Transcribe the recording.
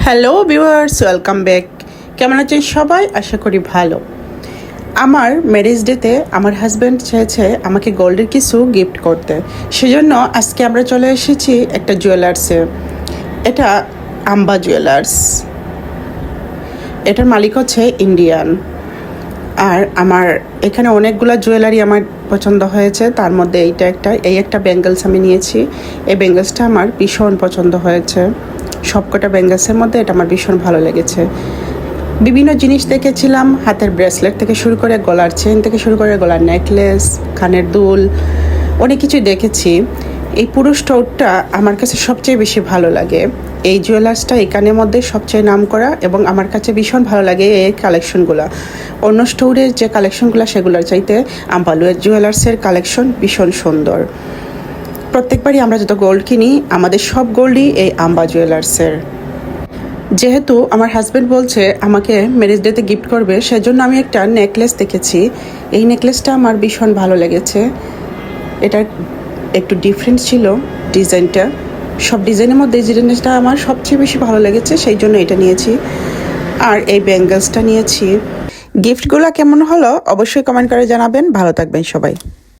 Hello viewers, welcome back. কেমন আছেন সবাই? আশা করি ভালো। আমার ম্যারেজ ডেতে আমার হাজব্যান্ড চেয়েছে আমাকে গোল্ডের কিছু গিফট করতে, সেজন্য আজকে আমরা চলে এসেছি একটা জুয়েলার্সে। এটা আম্বা জুয়েলার্স। এটার মালিক হচ্ছে ইন্ডিয়ান। আর আমার এখানে অনেকগুলো জুয়েলারি আমার পছন্দ হয়েছে, তার মধ্যে এই একটা ব্যাঙ্গেলস আমি নিয়েছি। এই ব্যাঙ্গেলসটা আমার ভীষণ পছন্দ হয়েছে। সবকটা ব্যাঙ্গেলসের মধ্যে এটা আমার ভীষণ ভালো লেগেছে। বিভিন্ন জিনিস দেখেছিলাম, হাতের ব্রেসলেট থেকে শুরু করে গলার চেন থেকে শুরু করে গলার নেকলেস, কানের দুল, অনেক কিছুই দেখেছি। এই পুরো স্টোরটা আমার কাছে সবচেয়ে বেশি ভালো লাগে। এই জুয়েলার্সটা এখানের মধ্যে সবচেয়ে নাম করা এবং আমার কাছে ভীষণ ভালো লাগে এই কালেকশনগুলো। অন্য স্টোরের যে কালেকশনগুলো সেগুলোর চাইতে আম্বালুয়ের জুয়েলার্সের কালেকশন ভীষণ সুন্দর। প্রত্যেকবারই আমরা যত গোল্ড কিনি আমাদের সব গোল্ডই এই আম্বা জুয়েলার্সের। যেহেতু আমার হাজব্যান্ড বলছে আমাকে ম্যারেজ ডেতে গিফট করবে, সেজন্য আমি একটা নেকলেস দেখেছি। এই নেকলেসটা আমার ভীষণ ভালো লেগেছে। এটা একটু ডিফারেন্ট ছিল ডিজাইনটা। সব ডিজাইনের মধ্যে এই ডিজাইনটা আমার সবচেয়ে বেশি ভালো লেগেছে, সেই জন্য এটা নিয়েছি। আর এই ব্যাঙ্গেলসটা নিয়েছি। গিফটগুলো কেমন হলো অবশ্যই কমেন্ট করে জানাবেন। ভালো থাকবেন সবাই।